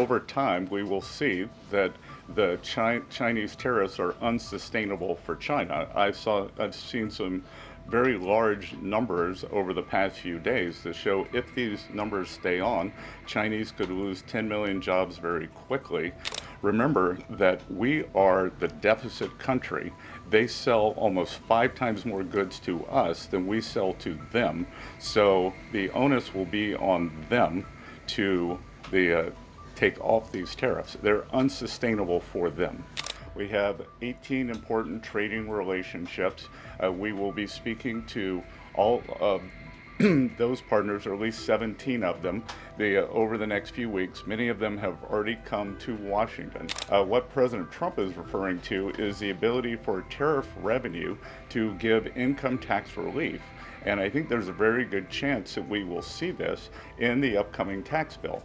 over time, we will see that the Chinese tariffs are unsustainable for China. I've seen some very large numbers over the past few days that show if these numbers stay on, Chinese could lose 10 million jobs very quickly. Remember that we are the deficit country. They sell almost 5 times more goods to us than we sell to them. So the onus will be on them to take off these tariffs. They're unsustainable for them. We have 18 important trading relationships. We will be speaking to all of those partners, or at least 17 of them, over the next few weeks. Many of them have already come to Washington. What President Trump is referring to is the ability for tariff revenue to give income tax relief. And I think there's a very good chance that we will see this in the upcoming tax bill.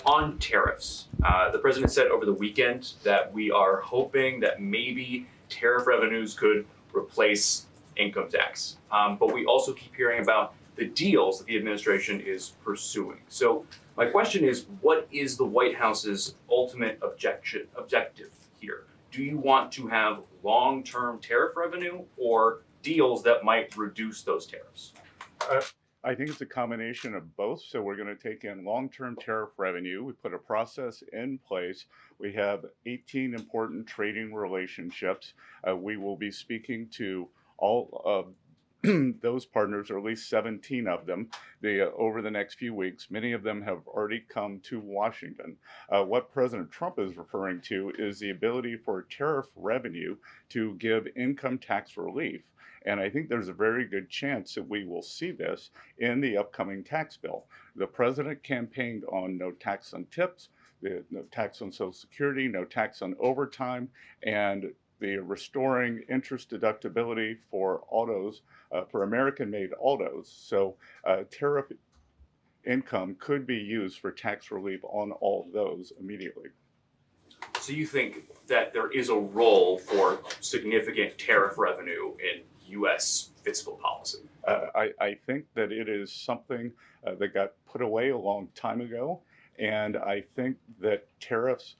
On tariffs, the president said over the weekend that we are hoping that maybe tariff revenues could replace income tax. But we also keep hearing about the deals that the administration is pursuing. So my question is, what is the White House's ultimate objective here? Do you want to have long-term tariff revenue or deals that might reduce those tariffs? I think it's a combination of both. So we're going to take in long-term tariff revenue. We put a process in place. We have 18 important trading relationships. We will be speaking to all of those partners, or at least 17 of them, over the next few weeks. Many of them have already come to Washington. What President Trump is referring to is the ability for tariff revenue to give income tax relief. And I think there's a very good chance that we will see this in the upcoming tax bill. The president campaigned on no tax on tips, no tax on Social Security, no tax on overtime, and the restoring interest deductibility for autos, for American-made autos. So tariff income could be used for tax relief on all of those immediately. So you think that there is a role for significant tariff revenue in U.S. fiscal policy? I think that it is something that got put away a long time ago, and I think that tariffs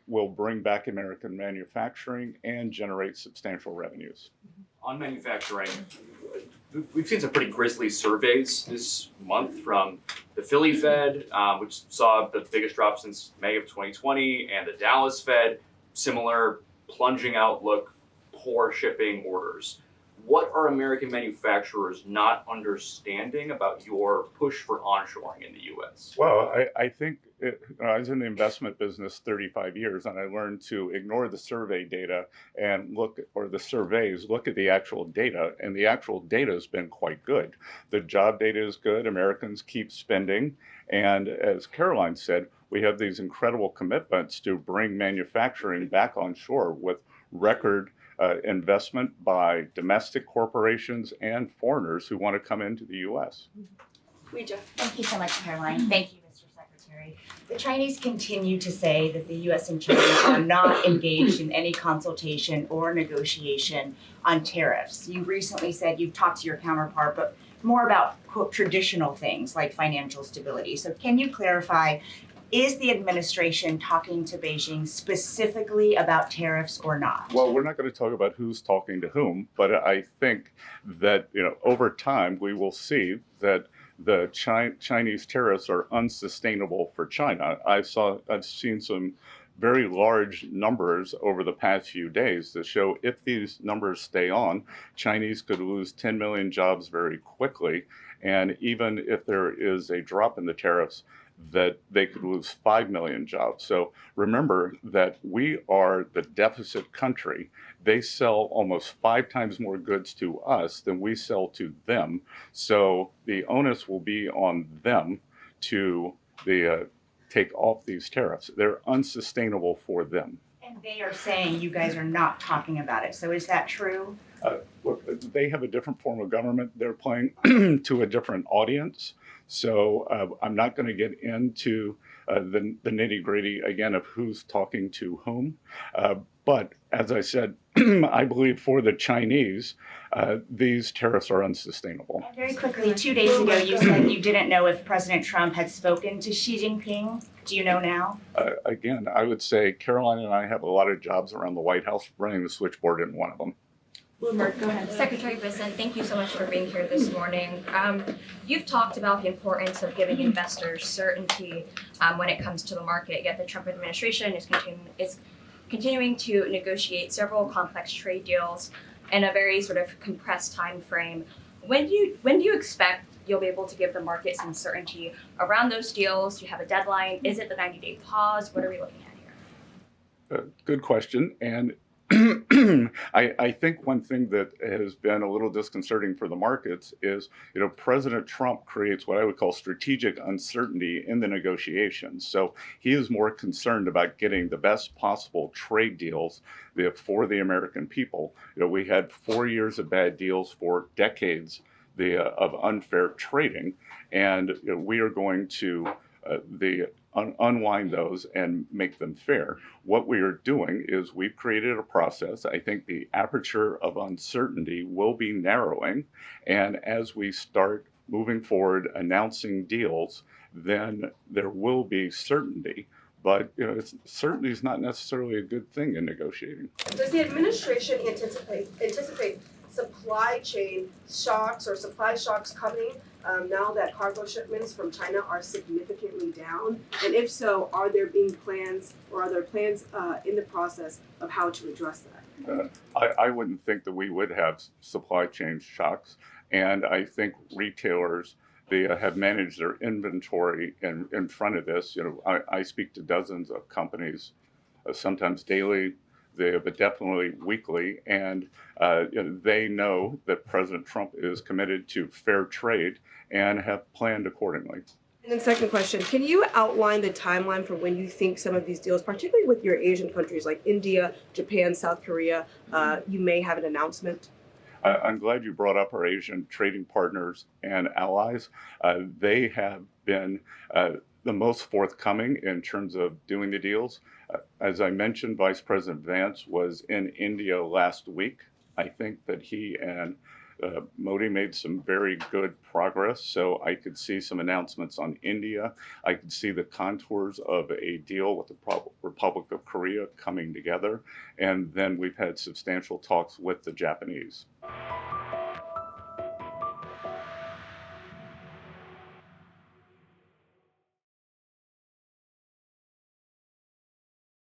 will bring back American manufacturing and generate substantial revenues. On manufacturing, we've seen some pretty grisly surveys this month from the Philly Fed, which saw the biggest drop since May of 2020, and the Dallas Fed, similar plunging outlook, poor shipping orders. What are American manufacturers not understanding about your push for onshoring in the U.S.? Well, I think I was in the investment business 35 years, and I learned to ignore the survey data and look at the actual data, and the actual data has been quite good. The job data is good. Americans keep spending, and as Caroline said, we have these incredible commitments to bring manufacturing back on shore with record investment by domestic corporations and foreigners who want to come into the U.S. Thank you so much, Caroline. Thank you, Mr. Secretary. The Chinese continue to say that the U.S. and China are not engaged in any consultation or negotiation on tariffs. You recently said you've talked to your counterpart, but more about, quote, traditional things like financial stability. So can you clarify, is the administration talking to Beijing specifically about tariffs or not? Well, we're not going to talk about who's talking to whom, but I think that over time we will see that the Chinese tariffs are unsustainable for China. I've seen some very large numbers over the past few days that show if these numbers stay on, Chinese could lose 10 million jobs very quickly, and even if there is a drop in the tariffs, that they could lose 5 million jobs. So remember that we are the deficit country. They sell almost 5 times more goods to us than we sell to them. So the onus will be on them to take off these tariffs. They're unsustainable for them. And they are saying you guys are not talking about it. So is that true? Look, they have a different form of government. They're playing to a different audience. So I'm not going to get into the nitty-gritty again of who's talking to whom. But as I said, I believe for the Chinese, these tariffs are unsustainable. Very quickly, 2 days ago, you said you didn't know if President Trump had spoken to Xi Jinping. Do you know now? Again, I would say Caroline and I have a lot of jobs around the White House. Running the switchboard isn't one of them. Bloomberg, go ahead. Secretary Bessent, thank you so much for being here this morning. You've talked about the importance of giving investors certainty when it comes to the market, yet the Trump administration is continuing to negotiate several complex trade deals in a very sort of compressed time frame. When do you expect you'll be able to give the market some certainty around those deals? Do you have a deadline? Is it the 90-day pause? What are we looking at here? Good question. And I think one thing that has been a little disconcerting for the markets is, President Trump creates what I would call strategic uncertainty in the negotiations. So he is more concerned about getting the best possible trade deals for the American people. We had 4 years of bad deals for decades of unfair trading, and we are going to unwind those and make them fair. What we are doing is we've created a process. I think the aperture of uncertainty will be narrowing, and as we start moving forward announcing deals, then there will be certainty. But certainty is not necessarily a good thing in negotiating. Does the administration anticipate supply chain shocks or supply shocks coming now that cargo shipments from China are significantly down? And if so, are there plans in the process of how to address that? I wouldn't think that we would have supply chain shocks, and I think retailers have managed their inventory in front of this. I speak to dozens of companies, sometimes daily, but definitely weekly, and they know that President Trump is committed to fair trade and have planned accordingly. And then second question, can you outline the timeline for when you think some of these deals, particularly with your Asian countries like India, Japan, South Korea, you may have an announcement? I'm glad you brought up our Asian trading partners and allies. They have been the most forthcoming in terms of doing the deals. As I mentioned, Vice President Vance was in India last week. I think that he and Modi made some very good progress, so I could see some announcements on India. I could see the contours of a deal with the Republic of Korea coming together, and then we've had substantial talks with the Japanese.